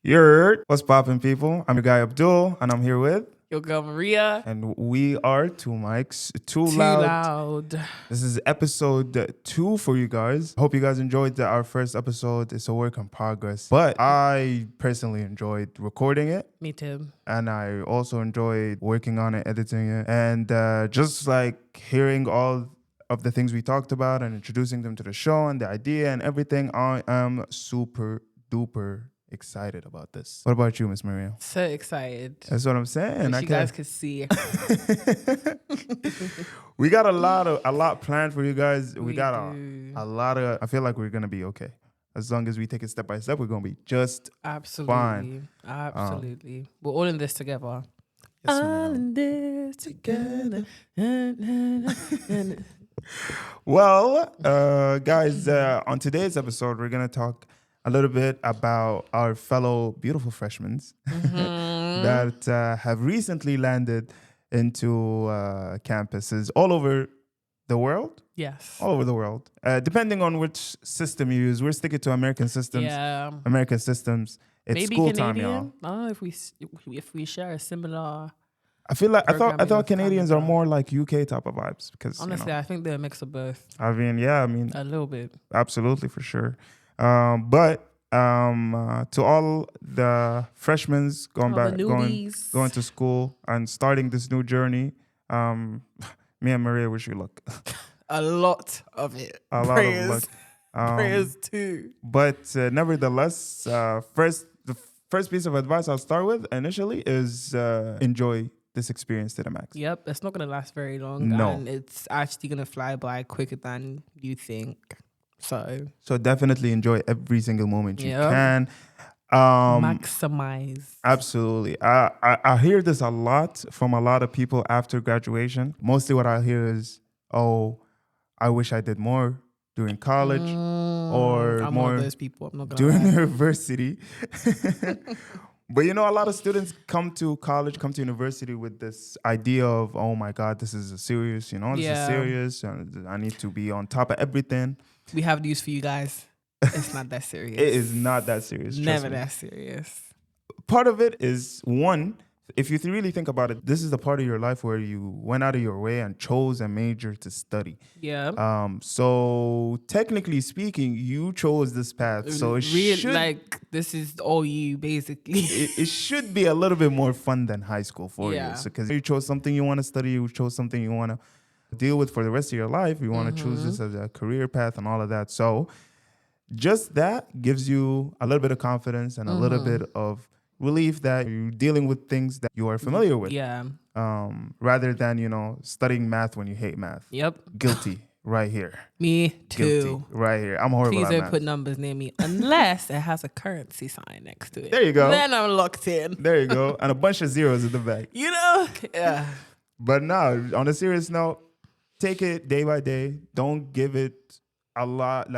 What's poppin', people? I'm your guy Abdul, and I'm here with, Your girl Maria. and we are Two Mics, Too Too Loud. loud. This is episode 2 for you guys. Hope you guys enjoyed our first episode. It's a work in progress, but I personally enjoyed recording it. Me too. And I also enjoyed working on it, editing it, and just like hearing all of the things we talked about and introducing them to the show and the idea and everything. I am super duper excited about this. What about you, Miss Maria? So excited. That's what I'm saying. Wish you guys could see. We got a lot planned for you guys. We got do. a lot of. I feel like we're gonna be okay. As long as we take it step by step, we're gonna be just Absolutely. fine. Absolutely. We're all in this together. Yes, all ma'am. in this together. Well, guys, on today's episode, we're gonna talk a little bit about our fellow beautiful freshmen that have recently landed into campuses all over the world. Yes. All over the world. Depending on which system you use, we're sticking to American systems. Yeah. American systems. It's Maybe school Canadian. time, y'all. I don't know if we share a similar. I feel like I Programming thought with Canadians are Canada. more like UK type of vibes because Honestly, I think they're a mix of both. I mean, A little bit. absolutely for sure. But to all the freshmen going All back, the going newbies. to school and starting this new journey, me and Maria wish you luck. A lot of it. A lot of luck. Prayers too. But nevertheless, the first piece of advice I'll start with initially is enjoy this experience to the max. Yep, it's not going to last very long. No. And it's actually going to fly by quicker than you think. So definitely enjoy every single moment you Yeah. can. maximize. Absolutely. I hear this a lot from a lot of people after graduation. Mostly what I hear is, oh, I wish I did more during college or I'm more one of those people. I'm not going during to lie. university. But a lot of students come to college, come to university with this idea of, oh my God, this is serious, this is Yeah. serious. And I need to be on top of everything. We have news for you guys. It's not that serious. It is not that serious. Trust Never me. that serious. Part of it is, one, if you really think about it, this is the part of your life where you went out of your way and chose a major to study. Yeah. So technically speaking, you chose this path. So it should this is all you basically. it should be a little bit more fun than high school for Yeah. you. Because you chose something you want to study, you chose something you want to deal with for the rest of your life. You want to choose this as a career path and all of that. So just that gives you a little bit of confidence and a little bit of relief that you're dealing with things that you are familiar with. Yeah. Rather than, studying math when you hate math. Yep. Guilty right here. Me Guilty too. right here. I'm horrible Please at don't math. put numbers near me unless it has a currency sign next to it. There you go. Then I'm locked in. There you go. And a bunch of zeros in the back. Yeah. But no, on a serious note, take it day by day. Don't give it a lot,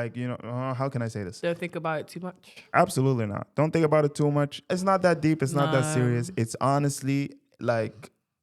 how can I say this? Don't think about it too much. Absolutely not. Don't think about it too much. It's not that deep. It's not that No. serious. It's honestly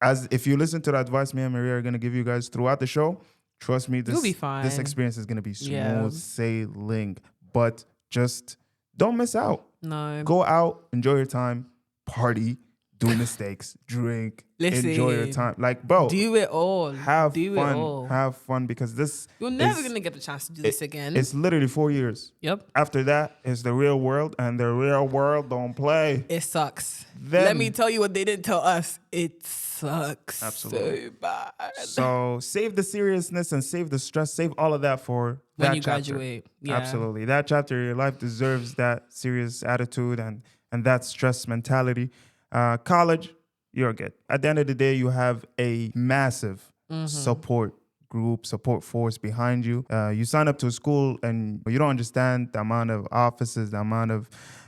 as if you listen to the advice me and Maria are going to give you guys throughout the show, trust me, You'll be fine. this experience is going to be smooth Yeah. sailing. But just don't miss out. No. Go out, enjoy your time, party, do mistakes, drink, enjoy your Listen. time. Bro, Do it all. have Do fun. it all. Have fun because this You're never is- going to get the chance to do this again. it's literally 4 years. Yep. After that is the real world, and the real world don't play. It sucks. Then- Let me tell you what they didn't tell us. It sucks Absolutely. so bad. So save the seriousness and save the stress. Save all of that for When that you chapter. graduate. Yeah. Absolutely. That chapter of your life deserves that serious attitude and that stress mentality. College, you're good. At the end of the day, you have a massive support group, support force behind you. You sign up to a school and you don't understand the amount of offices, the amount of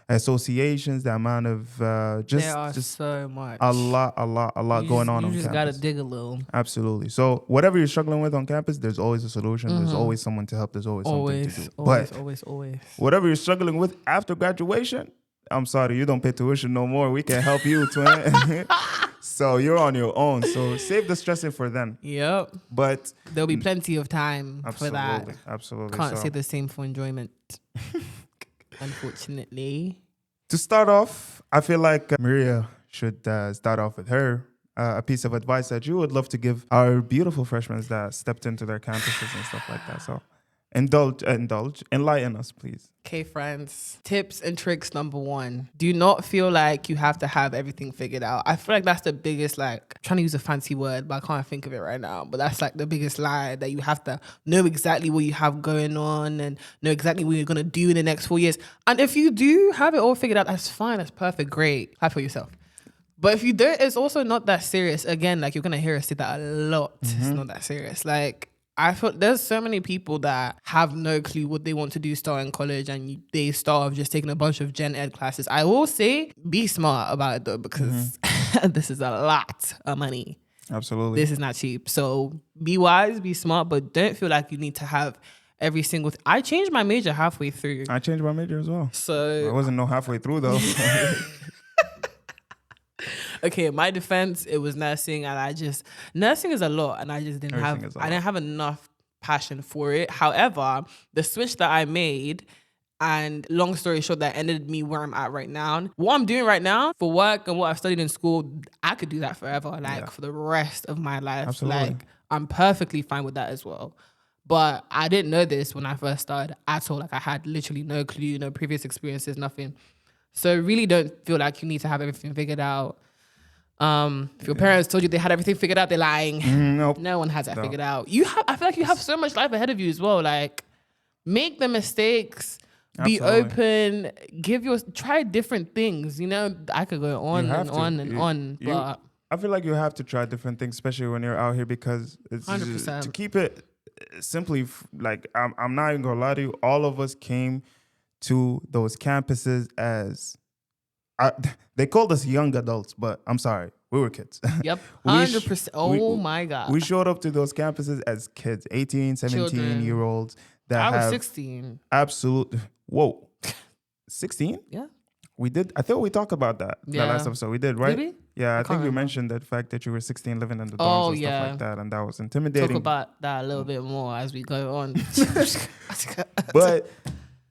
associations, the amount of There are just so much. a lot going on You just campus. got to dig a little. Absolutely. So whatever you're struggling with on campus, there's always a solution. There's always someone to help. There's always something to do. Always. Whatever you're struggling with after graduation, I'm sorry, you don't pay tuition no more. We can help you, twin. So you're on your own. So save the stressing for then. Yep. But There'll be plenty of time for that. absolutely. Can't So say the same for enjoyment. Unfortunately. To start off, I feel like Maria should start off with her a piece of advice that you would love to give our beautiful freshmen that stepped into their campuses and stuff like that. So enlighten us, please. Okay, friends. Tips and tricks number 1. Do not feel like you have to have everything figured out. I feel like that's the biggest, like, I'm trying to use a fancy word, but I can't think of it right now. But that's like the biggest lie, that you have to know exactly what you have going on and know exactly what you're going to do in the next 4 years. And if you do have it all figured out, that's fine. That's perfect. Great. Clap for yourself. But if you don't, it's also not that serious. Again, like, you're going to hear us say that a lot. It's not that serious. Like, I feel there's so many people that have no clue what they want to do starting college, and they start off just taking a bunch of gen ed classes. I will say, be smart about it though, because this is a lot of money. Absolutely. This is not cheap. So be wise, be smart, but don't feel like you need to have every single I changed my major halfway through. I changed my major as well. So I wasn't no halfway through though. Okay, in my defense, it was nursing, and nursing is a lot, and I just didn't have enough passion for it. However, the switch that I made, and long story short, that ended me where I'm at right now. What I'm doing right now for work and what I've studied in school, I could do that forever, for the rest of my life. Absolutely. Like, I'm perfectly fine with that as well. But I didn't know this when I first started at all. Like, I had literally no clue, no previous experiences, nothing. So really don't feel like you need to have everything figured out. If your parents told you they had everything figured out, they're lying. Nope. No one has that figured out. I feel like you have so much life ahead of you as well. Like, make the mistakes, be open, try different things. You know, I could go on and on, but I feel like you have to try different things, especially when you're out here, because it's 100%. To keep it simply, like, I'm not even gonna lie to you. All of us came to those campuses as they called us young adults, but I'm sorry, we were kids. Yep, 100%. Oh my God. We showed up to those campuses as kids, 18, 17-year-olds. I was 16. Absolute. Whoa. 16? Yeah. We did. I thought we talked about that last episode. We did, right? Did we? Yeah, I think you mentioned that fact that you were 16 living in the dorms and stuff like that, and that was intimidating. Talk about that a little bit more as we go on. But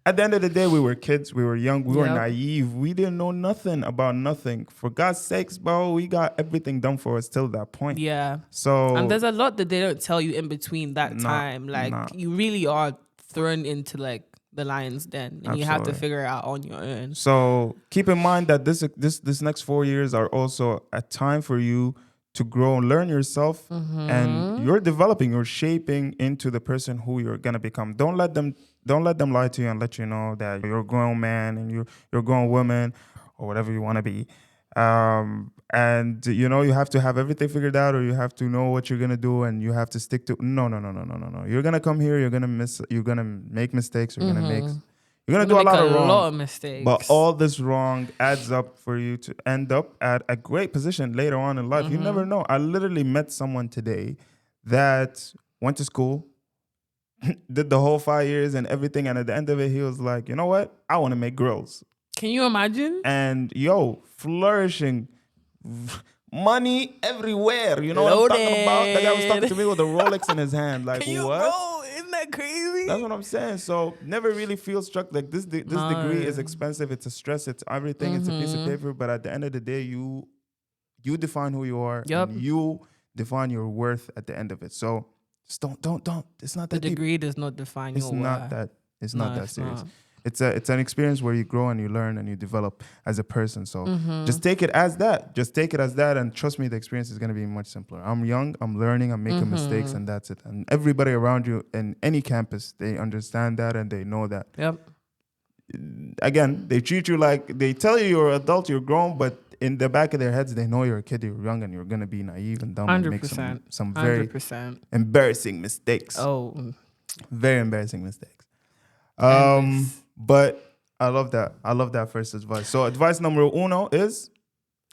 at the end of the day, we were kids, we were young, we were naive. We didn't know nothing about nothing. For God's sakes, bro, we got everything done for us till that point. Yeah. So, and there's a lot that they don't tell you in between that time. Like, you really are thrown into, like, the lion's den, and you have to figure it out on your own. So keep in mind that this next 4 years are also a time for you to grow and learn yourself, and you're developing, you're shaping into the person who you're gonna become. Don't let them lie to you and let you know that you're a grown man and you're a grown woman or whatever you want to be. And you know, you have to have everything figured out, or you have to know what you're gonna do, and you have to stick to. No. You're gonna come here. You're gonna make mistakes. You're gonna do a lot of mistakes. But all this wrong adds up for you to end up at a great position later on in life. You never know. I literally met someone today that went to school, did the whole 5 years and everything, and at the end of it, he was like, you know what? I want to make girls. Can you imagine? And flourishing, money everywhere. You know what I'm talking about? That guy was talking to me with a Rolex in his hand. Like, what? Bro, isn't that crazy? That's what I'm saying. So never really feel struck. Like, this degree is expensive. It's a stress. It's everything. It's a piece of paper. But at the end of the day, you define who you are. Yep. And you define your worth at the end of it. So just don't. It's not that the degree deep. does not define your worth. It's not that serious. It's an experience where you grow and you learn and you develop as a person. So just take it as that. Just take it as that, and trust me, the experience is going to be much simpler. I'm young, I'm learning, I'm making mistakes, and that's it. And everybody around you in any campus, they understand that and they know that. Yep. Again, they treat you like, they tell you you're an adult, you're grown, but in the back of their heads, they know you're a kid, you're young, and you're going to be naive and dumb 100%, and make some very 100%. embarrassing mistakes. Oh. Very embarrassing mistakes. But I love that. I love that first advice. So advice number uno is?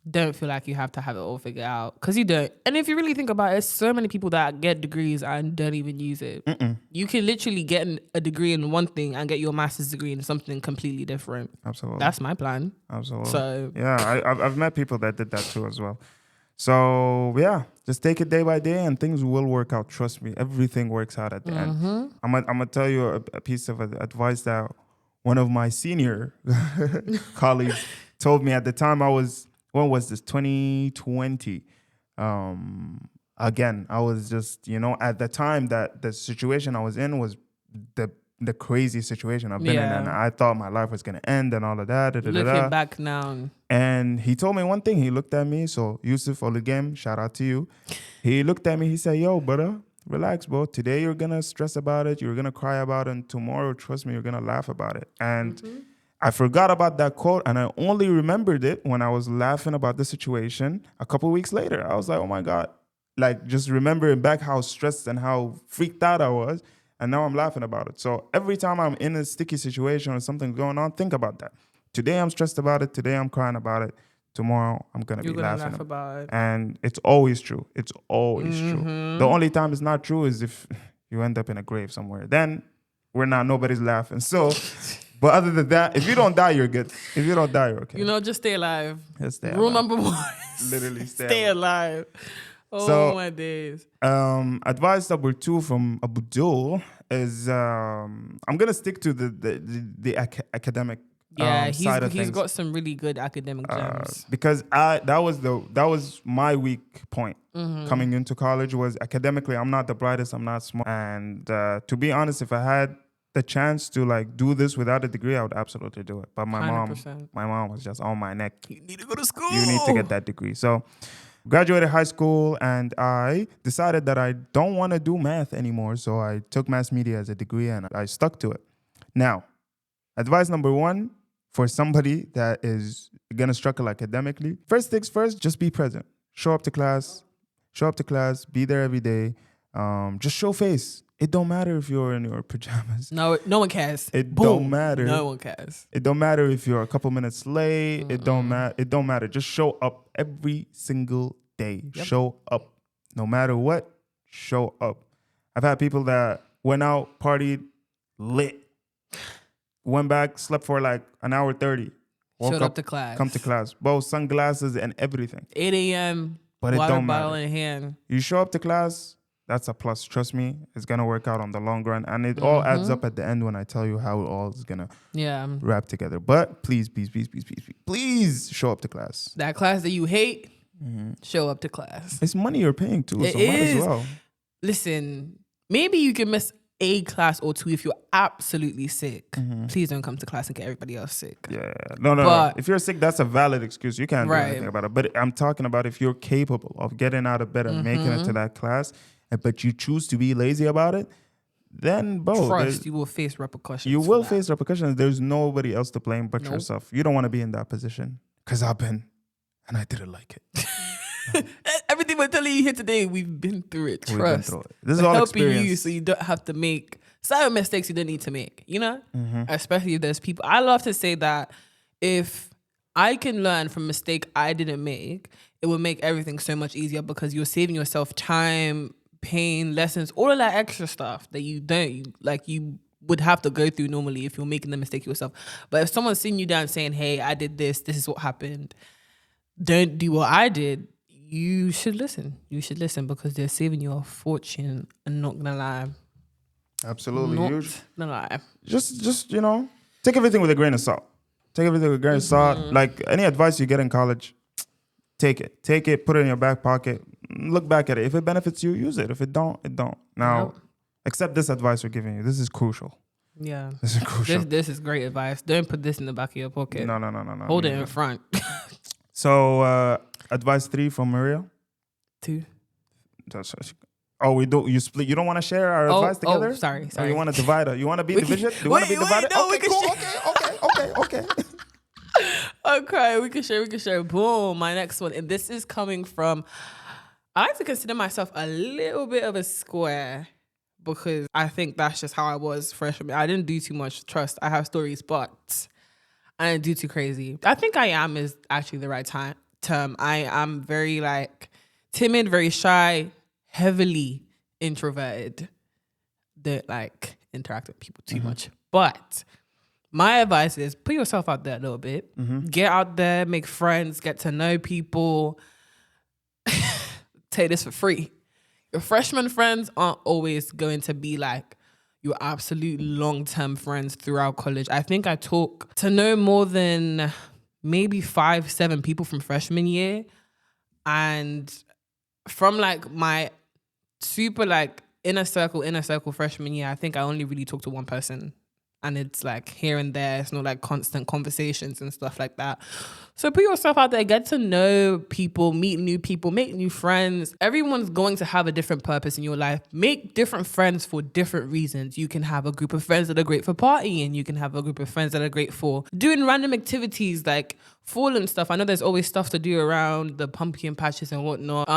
Don't feel like you have to have it all figured out, because you don't. And if you really think about it, so many people that get degrees and don't even use it. You can literally get a degree in one thing and get your master's degree in something completely different. Absolutely. That's my plan. Absolutely. So yeah, I've met people that did that too as well. So yeah, just take it day by day and things will work out. Trust me, everything works out at the end. I'm gonna tell you a piece of advice that one of my senior colleagues told me at the time when was this, 2020? Again, I was just, at the time that the situation I was in was the crazy situation I've been in, and I thought my life was going to end and all of that. Looking back now. And he told me one thing. He looked at me. So Yusuf Oligem, shout out to you. He looked at me. He said, yo, brother, relax, bro. Today you're going to stress about it. You're going to cry about it. And tomorrow, trust me, you're going to laugh about it. And I forgot about that quote. And I only remembered it when I was laughing about the situation a couple of weeks later. I was like, oh my God. Like just remembering back how stressed and how freaked out I was. And now I'm laughing about it. So every time I'm in a sticky situation or something going on, think about that. Today I'm stressed about it. Today I'm crying about it. Tomorrow I'm going to be laughing about it. And it's always true. It's always true. The only time it's not true is if you end up in a grave somewhere. Then nobody's laughing. So, but other than that, if you don't die, you're good. If you don't die, you're okay. Just stay alive. Just stay Rule alive. number 1. Literally stay alive. So, my days. Advice number 2 from Abdul is I'm gonna stick to the academic side of things. He's got some really good academic gems. Because that was my weak point coming into college. Was academically I'm not the brightest, I'm not smart, and to be honest, if I had the chance to like do this without a degree, I would absolutely do it. But my 100%. mom was just on my neck. You need to go to school. You need to get that degree. So graduated high school and I decided that I don't want to do math anymore. So I took mass media as a degree and I stuck to it. Now, advice number 1 for somebody that is going to struggle academically. First things first, just be present. Show up to class, be there every day. Just show face. It don't matter if you're in your pajamas. No one cares. Don't matter. No one cares. It don't matter if you're a couple minutes late. It don't matter. Just show up every single day. Yep. Show up. No matter what, show up. I've had people that went out, partied, lit, went back, slept for like an hour 30. Showed up to class. Come to class. Both sunglasses and everything. 8 a.m. But it water don't bottle matter. in hand. You show up to class, that's a plus. Trust me, it's going to work out on the long run. And it all adds up at the end when I tell you how it all is going to wrap together. But please show up to class. That class that you hate, show up to class. It's money you're paying too, it so might as well. Listen, maybe you can miss a class or 2 if you're absolutely sick. Please don't come to class and get everybody else sick. Yeah. No. If you're sick, that's a valid excuse. You can't do anything about it. But I'm talking about if you're capable of getting out of bed and making it to that class, but you choose to be lazy about it, then, you will face repercussions. You will face repercussions. There's nobody else to blame but yourself. You don't want to be in that position. Because I've been, and I didn't like it. Everything we're telling you here today, we've been through it. Trust. This is all helping experience. you so you don't have to make certain mistakes you don't need to make. Especially if there's people. I love to say that if I can learn from a mistake I didn't make, it will make everything so much easier because you're saving yourself time, pain, lessons, all of that extra stuff that you would have to go through normally if you're making the mistake yourself. But if someone's sitting you down saying, hey, I did this is what happened, don't do what I did, you should listen. You should listen because they're saving you a fortune. I'm not gonna lie. Absolutely. Not gonna lie. Just take everything with a grain of salt. Like any advice you get in college, take it, put it in your back pocket, look back at it. If it benefits you, use it. If it don't, it don't. Now, accept this advice we're giving you. This is crucial. Yeah. This is crucial. This is great advice. Don't put this in the back of your pocket. No. Hold it in front. So, advice 3 from Maria. 2. We do. You split. You don't want to share our advice together? Sorry. Or you want to divide it? You want to be division? You want to be divided? No, okay, cool. Okay. Okay, we can share. Boom. My next one. And this is coming from, I like to consider myself a little bit of a square because I think that's just how I was freshman. I didn't do too much. Trust. I have stories, but I didn't do too crazy. I think I am is actually the right term. I am very timid, very shy, heavily introverted. Don't interact with people too much. But my advice is put yourself out there a little bit. Get out there, make friends, get to know people. Take this for free. Your freshman friends aren't always going to be your absolute long-term friends throughout college. I think I talk to no more than maybe 5-7 people from freshman year. And from like my super like inner circle freshman year, I think I only really talked to one person. And it's like here and there. It's not like constant conversations and stuff like that. So put yourself out there, get to know people, meet new people, make new friends. Everyone's going to have a different purpose in your life. Make different friends for different reasons. You can have a group of friends that are great for partying. You can have a group of friends that are great for doing random activities like fall and stuff. I know there's always stuff to do around the pumpkin patches and whatnot.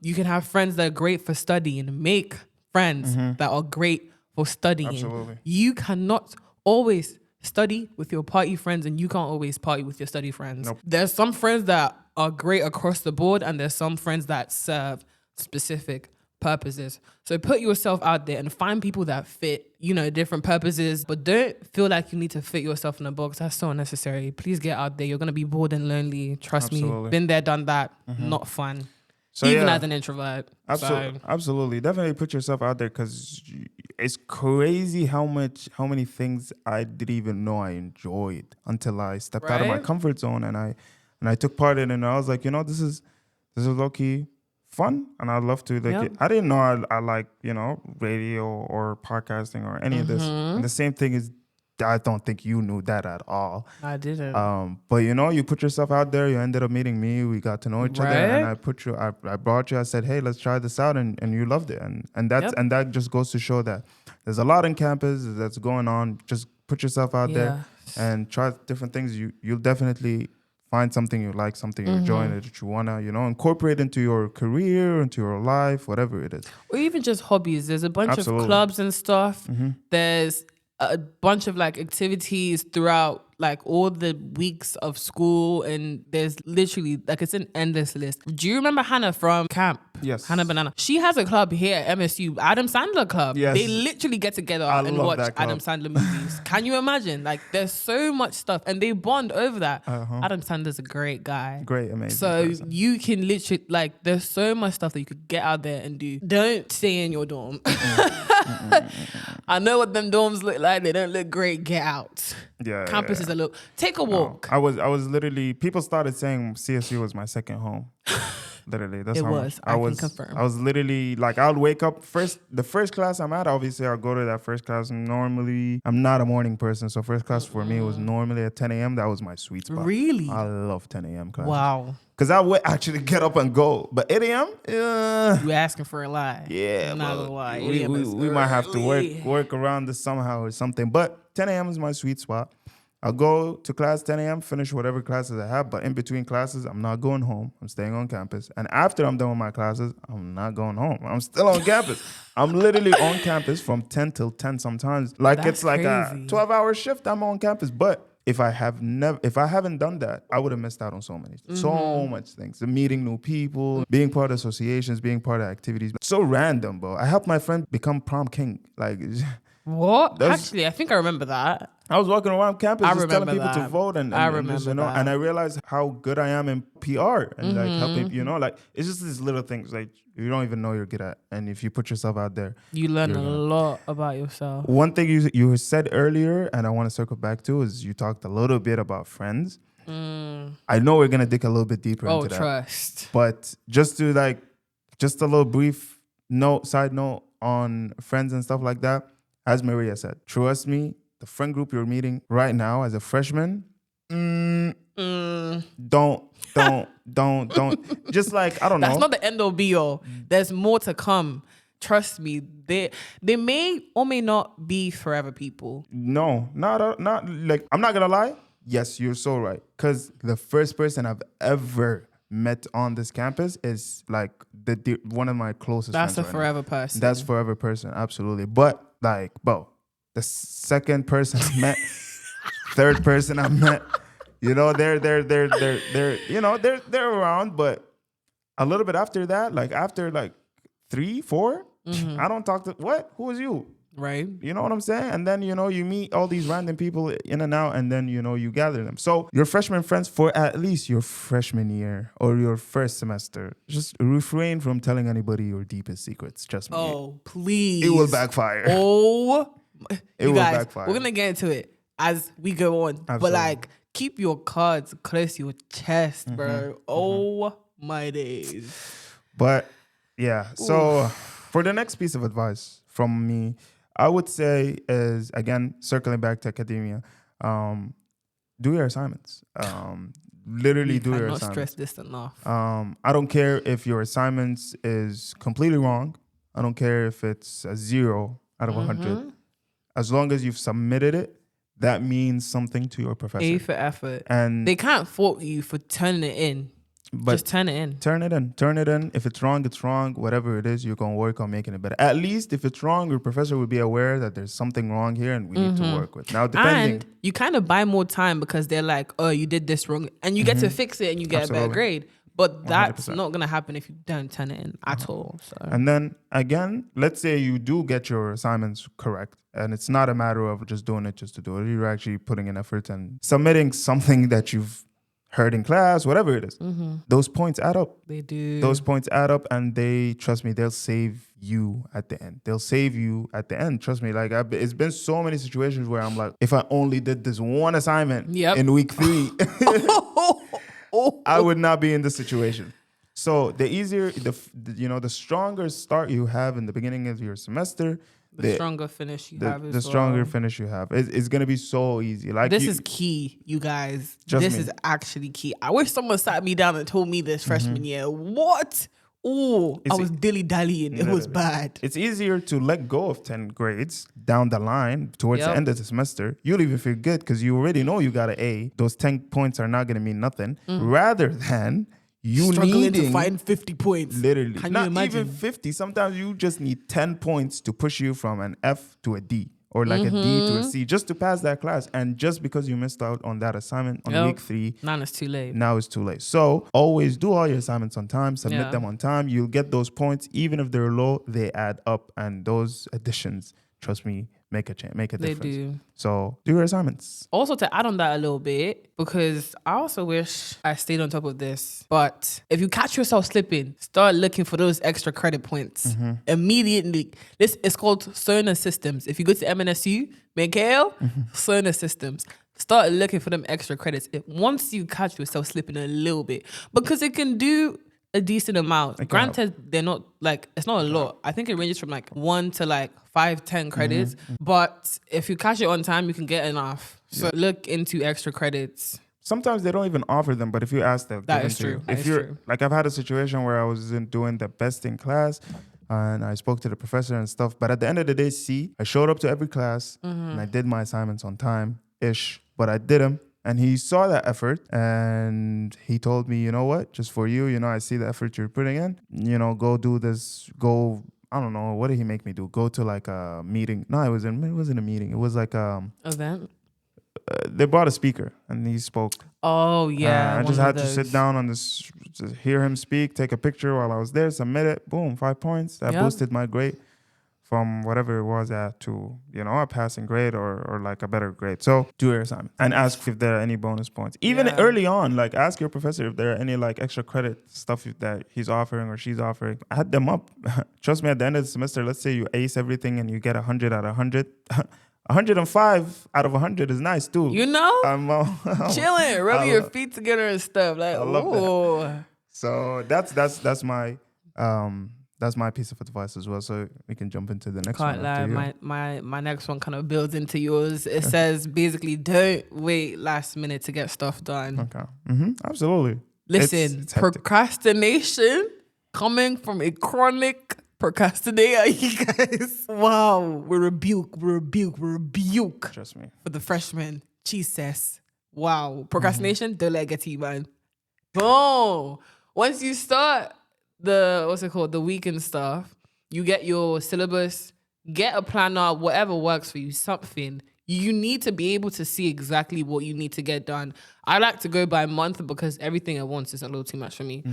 You can have friends that are great for studying. Make friends that are great for studying. Absolutely. You cannot always study with your party friends and you can't always party with your study friends. Nope. There's some friends that are great across the board and there's some friends that serve specific purposes. So put yourself out there and find people that fit, different purposes, but don't feel like you need to fit yourself in a box. That's so unnecessary. Please get out there. You're going to be bored and lonely. Trust Absolutely. me. Been there, done that. Not fun. So Even as an introvert. Absolutely. Definitely put yourself out there because it's crazy how many things I didn't even know I enjoyed until I stepped out of my comfort zone and I took part in it and I was like, this is low-key fun and I'd love to like it. I didn't know I like, radio or podcasting or any of this. And the same thing is I don't think you knew that at all. I didn't. But you put yourself out there. You ended up meeting me. We got to know each other, and I brought you. I said, "Hey, let's try this out," and you loved it, and that just goes to show that there's a lot in campus that's going on. Just put yourself out there and try different things. You'll definitely find something you like, something you're enjoying, that you wanna, incorporate into your career, into your life, whatever it is, or even just hobbies. There's a bunch of clubs and stuff. There's a bunch of like activities throughout like all the weeks of school, and there's literally like it's an endless list. Do you remember Hannah from camp? Yes. Hannah Banana. She has a club here at MSU, Adam Sandler Club. Yes. They literally get together and watch Adam Sandler movies. Can you imagine? Like there's so much stuff and they bond over that. Adam Sandler's a great guy. Great, amazing. So person. you can literally like there's so much stuff that you could get out there and do. Don't stay in your dorm. I know what them dorms look like. They don't look great. Get out. Yeah. Campus is a look. Take a walk. I was literally. People started saying CSU was my second home. Literally, that's It how was. I can confirm. I was literally like, I'll wake up the first class I'm at. Obviously, I'll go to that first class. Normally, I'm not a morning person, so first class for me was normally at 10 a.m. That was my sweet spot. Really? I love 10 a.m. classes. Wow. Because I would actually get up and go, but 8 a.m. You asking for a lie? Yeah, I'm not gonna lie. we might have to work around this somehow or something. But 10 a.m. is my sweet spot. I'll go to class 10 a.m., finish whatever classes I have, but in between classes, I'm not going home. I'm staying on campus. And after I'm done with my classes, I'm not going home. I'm still on campus. I'm literally on campus from 10 till 10 sometimes. Like That's it's like crazy. a 12-hour shift. I'm on campus. But if I haven't done that, I would have missed out on so much things. The meeting new people, being part of associations, being part of activities. So random, bro. I helped my friend become prom king. Like what? Actually, I think I remember that. I was walking around campus just telling people to vote and I remember that. And I realized how good I am in PR and like helping, like it's just these little things like you don't even know you're good at. And if you put yourself out there, you learn a lot about yourself. One thing you said earlier, and I want to circle back to, is you talked a little bit about friends. I know we're gonna dig a little bit deeper into that. Trust. But just a little brief side note on friends and stuff like that. As Maria said, trust me, the friend group you're meeting right now as a freshman, don't. Just like, I don't know. That's not the end all be all. There's more to come. Trust me. They may or may not be forever people. No, not like, I'm not gonna lie. Yes, you're so right. Because the first person I've ever met on this campus is like one of my closest friends. That's a forever person. That's forever person, absolutely. But like, bro, the second person I met, third person I met, they're around, but a little bit after that, like after like 3, 4, I don't talk to who is you? Right. You know what I'm saying? And then, you meet all these random people in and out, and then, you gather them. So your freshman friends for at least your freshman year or your first semester, just refrain from telling anybody your deepest secrets. Trust me. Oh, please. It will backfire. Oh It you will guys, backfire. we're gonna get into it as we go on. Absolutely. But like, keep your cards close to your chest, bro. Oh my days. But yeah, so for the next piece of advice from me, I would say is, again, circling back to academia, do your assignments. Literally We do your cannot assignments. stress this enough. I don't care if your assignments is completely wrong. I don't care if it's a 0 out of 100. As long as you've submitted it, that means something to your professor. A for effort. And They can't fault you for turning it in. but Just turn it in. turn it in. Turn it in. If it's wrong, it's wrong. Whatever it is, you're going to work on making it better. At least if it's wrong, your professor will be aware that there's something wrong here and we need to work with. Now, depending. And you kind of buy more time because they're like, oh, you did this wrong. And you get to fix it and you get a better Absolutely. grade. But that's 100%. not going to happen if you don't turn it in at all. So And then again, let's say you do get your assignments correct. And it's not a matter of just doing it just to do it. You're actually putting in effort and submitting something that you've heard in class, whatever it is. Those points add up. they do. Those points add up, and they, trust me, they'll save you at the end. They'll save you at the end. Trust me. Like, it's been so many situations where I'm like, if I only did this one assignment in week 3, I would not be in this situation. So the easier, the stronger start you have in the beginning of your semester, the stronger finish you have. The stronger finish you have. It's gonna be so easy. Like, this is key, you guys. Trust This me. is actually key. I wish someone sat me down and told me this freshman year. What? Oh, I was dilly-dallying. It was bad. It's easier to let go of 10 grades down the line towards the end of the semester. You'll even feel good because you already know you got an A. Those 10 points are not gonna mean nothing. Rather than you Struggling needing to find 50 points. literally Can not you imagine? even 50. Sometimes you just need 10 points to push you from an F to a D, or like a D to a C, just to pass that class. And just because you missed out on that assignment on week 3, Now it's too late. now it's too late. So always do all your assignments on time, submit them on time. You'll get those points. Even if they're low, they add up, and those additions, trust me, make a change, make a They difference. do. So do your assignments. Also, to add on that a little bit, because I also wish I stayed on top of this, but if you catch yourself slipping, start looking for those extra credit points immediately. This is called Sonar Systems. If you go to MNSU, Miguel, Sonar Systems. Start looking for them extra credits. Once you catch yourself slipping a little bit, because it can do a decent amount. Granted, they're not like, it's not a lot. I think it ranges from like 1 to like 5, 10 credits. But if you catch it on time, you can get enough. So look into extra credits. Sometimes they don't even offer them, but if you ask them, That is true. If you're like, I've had a situation where I wasn't doing the best in class, and I spoke to the professor and stuff. But at the end of the day, I showed up to every class and I did my assignments on time-ish, but I did them. And he saw that effort and he told me, you know what, just for you, I see the effort you're putting in, go do this, I don't know, what did he make me do? Go to like a meeting. No, it wasn't a meeting. It was like Event? They brought a speaker and he spoke. Oh, yeah. I just had to sit down on this, to hear him speak, take a picture while I was there, submit it, boom, 5 points. That boosted my grade from whatever it was at to, a passing grade or like a better grade. So do your assignment and ask if there are any bonus points. Even early on, like ask your professor if there are any like extra credit stuff that he's offering or she's offering. Add them up. Trust me, at the end of the semester, let's say you ace everything and you get 100 out of 100. 105 out of 100 is nice too. I'm chilling, rubbing your feet together and stuff. Like, I love that. So that's my piece of advice as well. So we can jump into the next one. Can't lie, my next one kind of builds into yours. It says basically, don't wait last minute to get stuff done. Okay. Absolutely. Listen, it's hectic. Procrastination coming from a chronic procrastinator, you guys. Wow, we rebuke. Trust me. For the freshmen, Jesus. Wow, procrastination, don't let it get to you, man. Boom. Once you start the weekend stuff, you get your syllabus, get a planner, whatever works for you, something. You need to be able to see exactly what you need to get done. I like to go by month because everything at once is a little too much for me.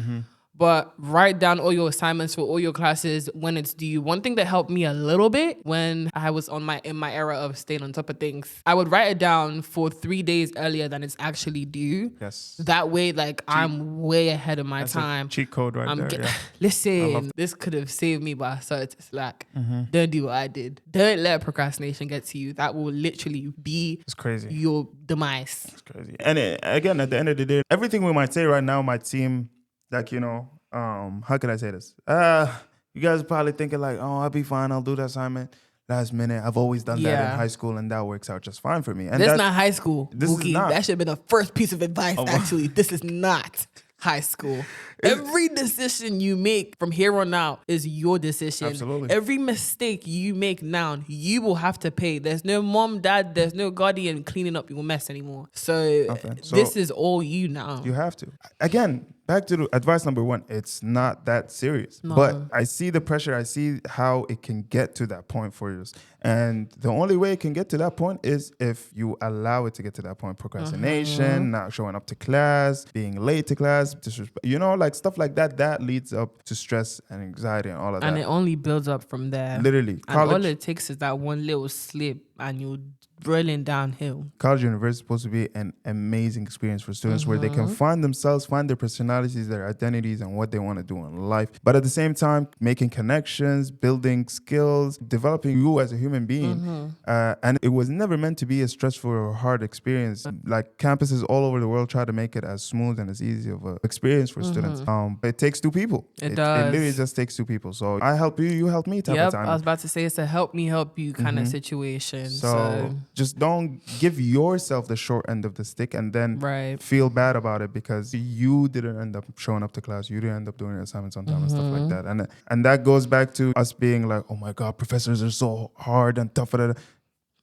But write down all your assignments for all your classes when it's due. One thing that helped me a little bit when I was in my era of staying on top of things, I would write it down for 3 days earlier than it's actually due. Yes. That way, like, I'm way ahead of my That's time. a cheat code right there. Yeah. Listen, this could have saved me, but I started to slack. Mm-hmm. Don't do what I did. Don't let procrastination get to you. That will literally be It's crazy. your demise. It's crazy. And again, at the end of the day, everything we might say right now might seem like, how can I say this? You guys are probably thinking like, oh, I'll be fine. I'll do the assignment last minute. I've always done that in high school, and that works out just fine for me. And that's not high school. This Mookie. is not. That should have been the first piece of advice, actually. This is not high school. Every decision you make from here on out is your decision. Absolutely. Every mistake you make now, you will have to pay. There's no mom, dad, there's no guardian cleaning up your mess anymore. So this is all you now. You have to. Again, back to the advice number 1. It's not that serious. No. But I see the pressure. I see how it can get to that point for you. And the only way it can get to that point is if you allow it to get to that point. Procrastination, not showing up to class, being late to class, disrespect, like stuff like that. That leads up to stress and anxiety and all of that. And it only builds up from there. Literally. And all it takes is that one little slip and you're rolling downhill. College and university is supposed to be an amazing experience for students where they can find themselves, find their personalities, their identities, and what they want to do in life. But at the same time, making connections, building skills, developing you as a human being. And it was never meant to be a stressful or hard experience. Like campuses all over the world try to make it as smooth and as easy of an experience for students. It takes 2 people. It does. It literally just takes 2 people. So I help you, you help me type of time. I was about to say it's a help me help you kind of situation. So just don't give yourself the short end of the stick and then feel bad about it because you didn't end up showing up to class. You didn't end up doing your assignments on time and stuff like that. And that goes back to us being like, oh my God, professors are so hard and tough.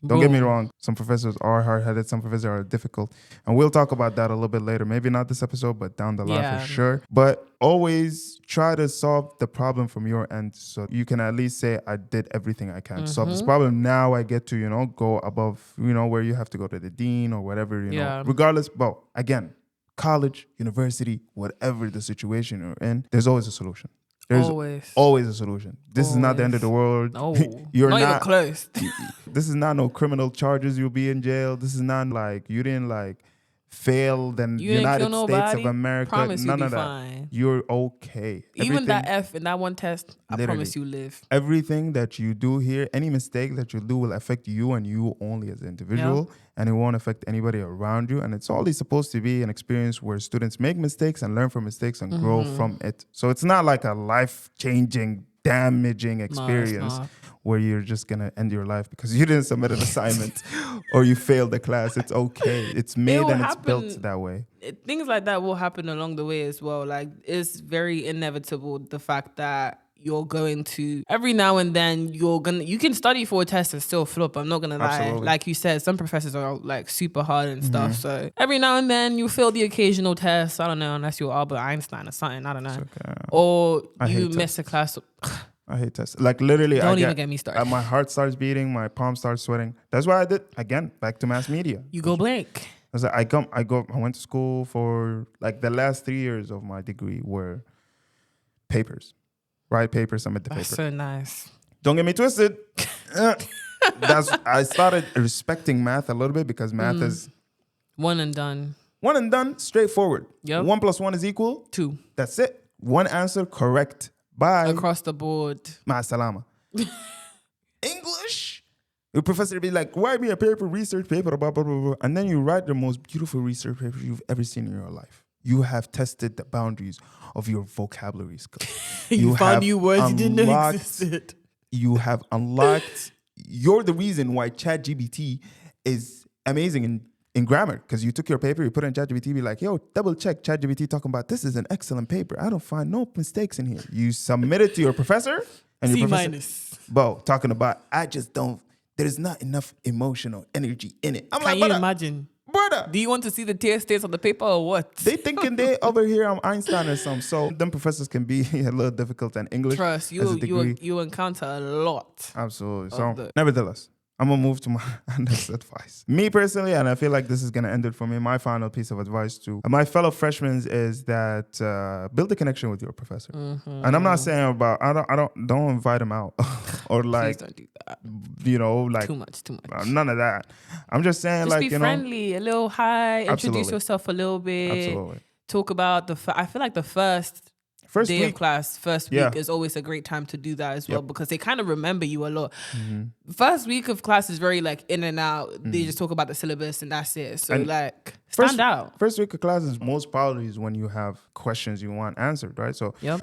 Don't get me wrong. Some professors are hard-headed. Some professors are difficult. And we'll talk about that a little bit later. Maybe not this episode, but down the line for sure. But always try to solve the problem from your end so you can at least say, I did everything I can to solve this problem. Now I get to, go above, where you have to go to the dean or whatever, know. Regardless, but again, college, university, whatever the situation you're in, there's always a solution. There's always a solution. This is not the end of the world. No, you're not even close. This is not no criminal charges. You'll be in jail. This is not like you didn't fail the United States of America. Promise None of that. Fine. You're okay. Even that F in that one test, I promise you live. Everything that you do here, any mistake that you do will affect you and you only as an individual, and it won't affect anybody around you. And it's only supposed to be an experience where students make mistakes and learn from mistakes and grow from it. So it's not like a life-changing, damaging experience where you're just going to end your life because you didn't submit an assignment or you failed the class. It's okay. It's made and it's built that way. Things like that will happen along the way as well. Like, it's very inevitable, the fact that you're going to, every now and then, you can study for a test and still flop. I'm not going to lie. Absolutely. Like you said, some professors are like super hard and stuff. So every now and then you fail the occasional test. I don't know, unless you're Albert Einstein or something. I don't know. Okay. Or you miss a class. I hate tests. Like literally, don't even get me started. My heart starts beating, my palm starts sweating. That's why I did again back to mass media. You go blank. I went to school for like the last 3 years of my degree were papers, write papers, submit the paper. That's so nice. Don't get me twisted. I started respecting math a little bit because math is one and done. One and done, straightforward. Yep. 1 + 1 is equal 2. That's it. One answer correct. Bye. Across the board. Ma salama. English. Your professor will be like, write me a paper, research paper, blah, blah, blah, blah. And then you write the most beautiful research paper you've ever seen in your life. You have tested the boundaries of your vocabulary skills. You found new words you didn't know existed. You have unlocked. You're the reason why ChatGPT is amazing in grammar, because you took your paper, you put it in ChatGPT, be like, yo, double check ChatGPT talking about this is an excellent paper. I don't find no mistakes in here. You submit it to your professor, and your professor, Bo, talking about, I just don't, there's not enough emotional energy in it. Can you imagine? Brother, do you want to see the tear stains on the paper or what? They thinking they over here I'm Einstein or something. So them professors can be a little difficult in English. Trust you encounter a lot. Absolutely. So nevertheless, I'm gonna move to my next advice. Me personally, and I feel like this is gonna end it for me. My final piece of advice to my fellow freshmen is that build a connection with your professor. And I'm not saying about don't invite him out or Please like don't do that. Like Too much. none of that. I'm just saying Just like be friendly, a little hi, introduce Absolutely. yourself a little bit. Absolutely. Talk about I feel like the first day week of class, first week is always a great time to do that as well because they kind of remember you a lot. First week of class is very like in and out. They just talk about the syllabus and that's it. So like stand out. First week of class is most probably is when you have questions you want answered, right? So Yep.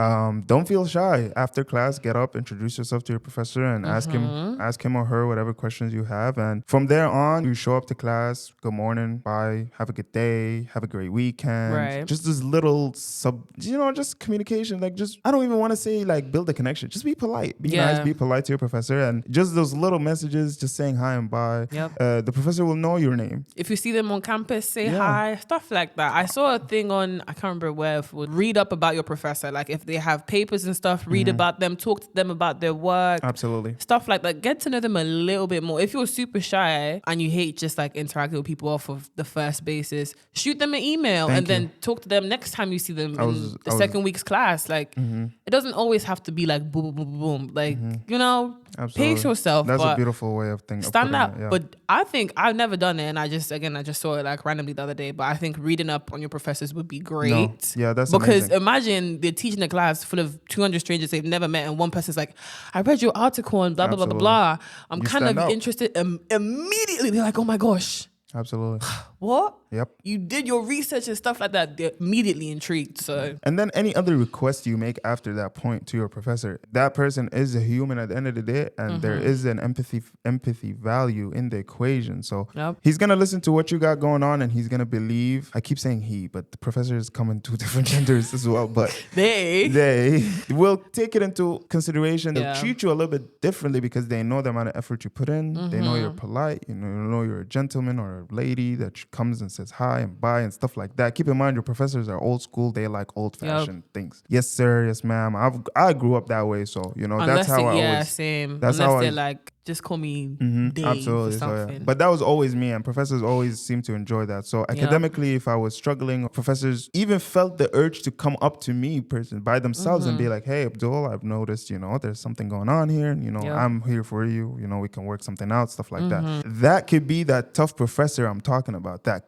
don't feel shy. After class, get up, introduce yourself to your professor and ask him or her whatever questions you have. And from there on, you show up to class, good morning, bye, have a good day, have a great weekend. Right. Just this little just communication. Like I don't even want to say like build a connection. Just be polite. Be nice, be polite to your professor. And just those little messages, just saying hi and bye. Yep. The professor will know your name. If you see them on campus, say hi, stuff like that. I saw a thing on, I can't remember where, read up about your professor. Like if they have papers and stuff, read about them, talk to them about their work. Absolutely. Stuff like that. Get to know them a little bit more. If you're super shy and you hate just like interacting with people off of the first basis, shoot them an email then talk to them next time you see them in the second week's class. Like it doesn't always have to be like boom, boom, boom, boom. Like, Absolutely. pace yourself. That's a beautiful way of thinking. Stand out. But I think I've never done it. And I just saw it like randomly the other day. But I think reading up on your professors would be great. No. Yeah, that's because amazing. imagine they're teaching a class full of 200 strangers they've never met. And one person's like, I read your article and blah, blah, blah, blah, blah. I'm kind of interested. Immediately, they're like, oh my gosh. Absolutely. What? Yep. You did your research and stuff like that. They're immediately intrigued. So. And then any other request you make after that point to your professor, that person is a human at the end of the day, and there is an empathy value in the equation. So he's gonna listen to what you got going on, and he's gonna believe. I keep saying he, but the professors come in two different genders as well. But they will take it into consideration. They'll treat you a little bit differently because they know the amount of effort you put in. They know you're polite. You know you're a gentleman or a lady that comes and says hi and bye and stuff like that. Keep in mind, your professors are old school. They like old-fashioned things. Yes, sir. Yes, ma'am. I grew up that way, so that's how I always. Same. That's Unless they're like, just call me Dave absolutely. or something. So, but that was always me, and professors always seem to enjoy that. So academically, if I was struggling, professors even felt the urge to come up to me by themselves and be like, hey, Abdul, I've noticed, there's something going on here. And, I'm here for you. We can work something out, stuff like that. That could be that tough professor I'm talking about that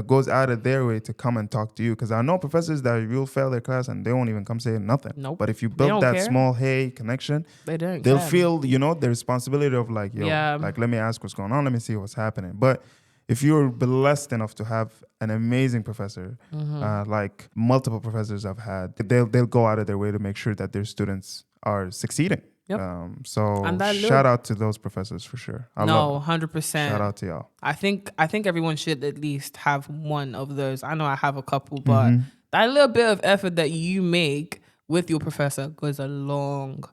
goes out of their way to come and talk to you. Because I know professors that you'll fail their class and they won't even come say nothing. Nope. But if you build that small connection, they'll feel, the responsibility of like, like, let me ask what's going on. Let me see what's happening. But if you're blessed enough to have an amazing professor, like multiple professors I've had, they'll go out of their way to make sure that their students are succeeding. Yep. So shout out to those professors for sure. 100%. Shout out to y'all. I think everyone should at least have one of those. I know I have a couple, but that little bit of effort that you make with your professor goes a long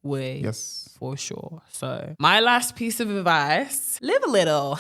way. Yes. For sure. So my last piece of advice, live a little.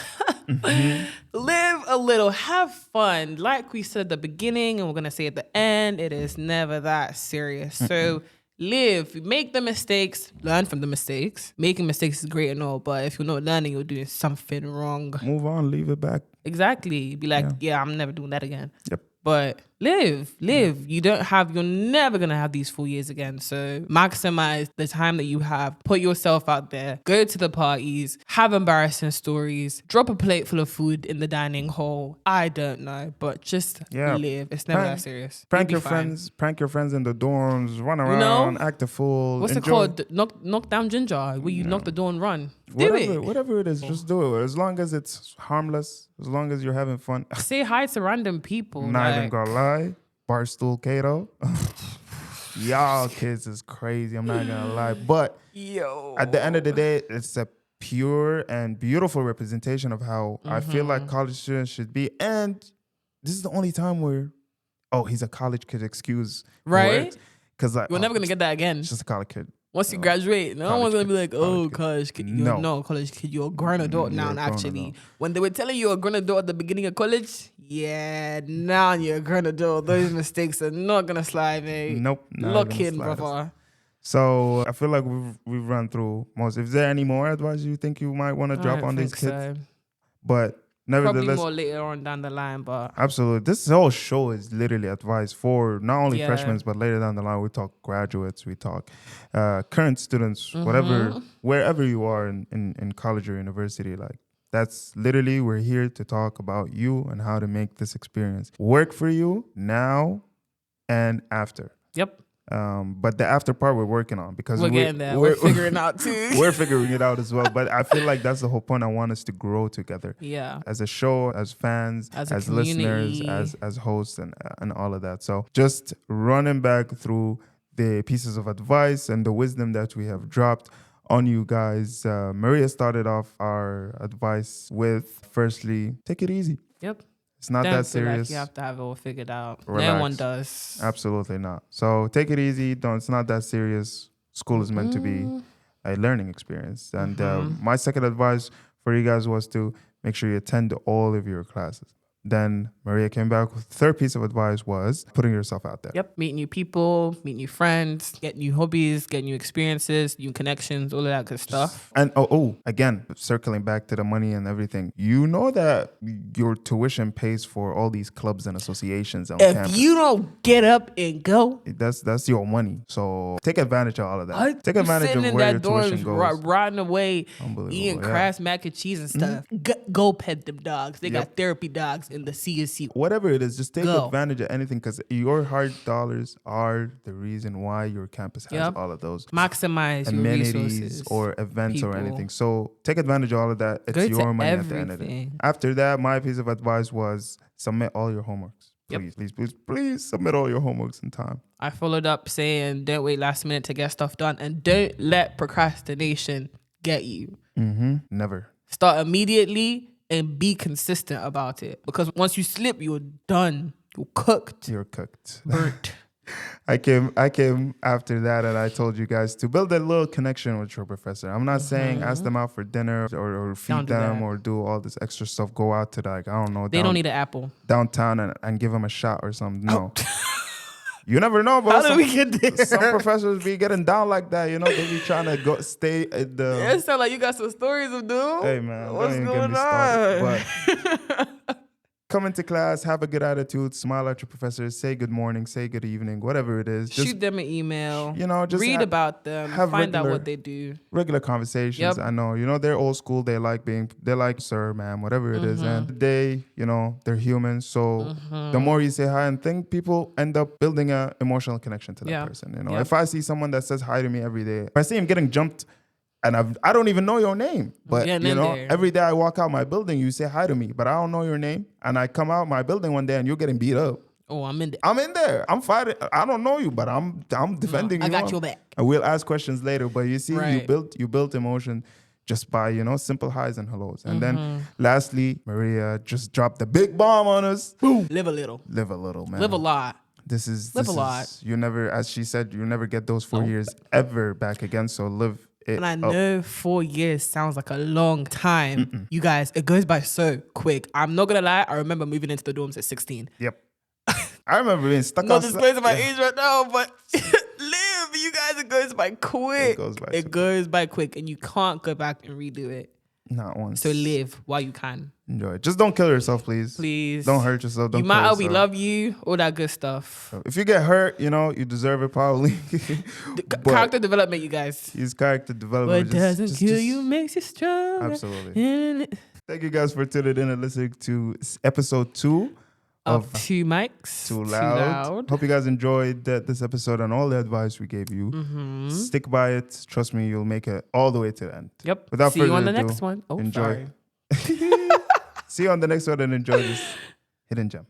Live a little. Have fun. Like we said at the beginning, and we're going to say at the end, it is never that serious. So live, make the mistakes, learn from the mistakes. Making mistakes is great and all, but if you're not learning, you're doing something wrong. Move on, leave it back. Exactly. Be like, I'm never doing that again. Yep. But live. You're never going to have these 4 years again. So maximize the time that you have. Put yourself out there. Go to the parties. Have embarrassing stories. Drop a plate full of food in the dining hall. I don't know. But just live. It's never that serious. Prank your friends in the dorms. Run around. Act a fool. What's it called? Knock down ginger. Where you knock the door and run. Whatever it is, just do it. As long as it's harmless. As long as you're having fun. Say hi to random people. Not even gonna lie. Barstool Kato. Y'all kids is crazy. I'm not gonna lie. But at the end of the day, it's a pure and beautiful representation of how I feel like college students should be. And this is the only time where, he's a college kid excuse. Right? Because you're never gonna get that again. It's just a college kid. Once you graduate, no one's going to be like, college kid. College kid, you're a grown adult now, actually. When they were telling you a grown adult at the beginning of college, now you're a grown adult. Those mistakes are not going to slide, mate. Nope. Lock in, brother. So I feel like we've run through most. Is there any more advice you think you might want to drop on these kids? So. But Probably nevertheless, more later on down the line, but absolutely, this whole show is literally advice for not only Yeah. freshmen, but later down the line, we talk graduates, we talk current students, Mm-hmm. wherever you are in college or university. Like that's literally, we're here to talk about you and how to make this experience work for you now and after. Yep. But the after part we're working on because We're getting there. We're figuring out too. We're figuring it out as well. But I feel like that's the whole point. I want us to grow together. Yeah. As a show, as fans, As a listeners, community. as hosts and all of that. So just running back through the pieces of advice and the wisdom that we have dropped on you guys. Maria started off our advice with, firstly, take it easy. Yep. It's not Don't that feel serious. like you have to have it all figured out. Relax. No one does. Absolutely not. So take it easy. It's not that serious. School is meant to be a learning experience. And my second advice for you guys was to make sure you attend all of your classes. Then Maria came back with the third piece of advice was putting yourself out there. Yep. Meet new people, meet new friends, get new hobbies, get new experiences, new connections, all of that good stuff. And again, circling back to the money and everything, you know that your tuition pays for all these clubs and associations on campus. If you don't get up and go, that's your money. So take advantage of all of that. Take advantage sitting of in where that your tuition dorms, goes. rotting away, Unbelievable, eating yeah. Kraft mac and cheese and stuff. Go pet them dogs. They got therapy dogs in the CSC. Whatever it is, just take Go. advantage of anything because your hard dollars are the reason why your campus has all of those Maximize your amenities resources, or events or people. anything. So take advantage of all of that. It's Go your to money at the end of the day. everything. After that, my piece of advice was submit all your homeworks. Yep. Please submit all your homeworks in time. I followed up saying, don't wait last minute to get stuff done, and don't let procrastination get you. Never. Start immediately and be consistent about it. Because once you slip, you're done. You're cooked. You're cooked. Burnt. I came after that and I told you guys to build a little connection with your professor. I'm not saying ask them out for dinner or feed Don't do them that. or do all this extra stuff. Go out to like, I don't know. They don't need an apple. downtown and give them a shot or something. No. You never know, bro. How did we get there? Some professors be getting down like that, you know. They be trying to go stay at the. It sounds like you got some stories of doom. Hey man, What's don't even going get me started. on? But come into class, have a good attitude, smile at your professors, say good morning, say good evening, whatever it is. Just, Shoot them an email. you know, just read about them. have Find out regular- what they do. regular conversations. Yep. I know, you know, they're old school. They like sir, ma'am, whatever it is. And they, you know, they're human. So the more you say hi and think, people end up building an emotional connection to that Yeah. person. You know, Yep. if I see someone that says hi to me every day, if I see him getting jumped and I don't even know your name, but Getting you in know, there. every day I walk out my building, you say hi to me, but I don't know your name. And I come out my building one day and you're getting beat up. Oh, I'm in there. I'm in there. I'm fighting. I don't know you, but I'm defending you. I got your back. And we'll ask questions later. But you see, Right. you built emotion just by, you know, simple highs and hellos. And Mm-hmm. then lastly, Maria just dropped the big bomb on us. Boom. Live a little. Live a little, man. Live a lot. This is Live this a lot. is- You never, as she said, you never get those 4 years ever back again. So live it And I up. know 4 years sounds like a long time. You guys, it goes by so quick. I'm not going to lie. I remember moving into the dorms at 16. Yep. I remember being stuck Not outside. disclosing my age right now, but live, you guys, it goes by quick. It goes by It so goes by quick, and you can't go back and redo it. Not once. So live while you can. Enjoy it. Just don't kill yourself, please. Please. Don't hurt yourself. Don't You kill matter, we yourself. love you, all that good stuff. If you get hurt, you know, you deserve it probably. But Character development, you guys. his character What development. doesn't kill you makes you stronger. Absolutely. Thank you guys for tuning in and listening to episode 2 Of Two Mics. Too Loud. Hope you guys enjoyed this episode and all the advice we gave you. Stick by it. Trust me, you'll make it all the way to the end. Yep. Without See you further on the ado, next one. Oh, enjoy. sorry. See you on the next one and enjoy this hidden gem.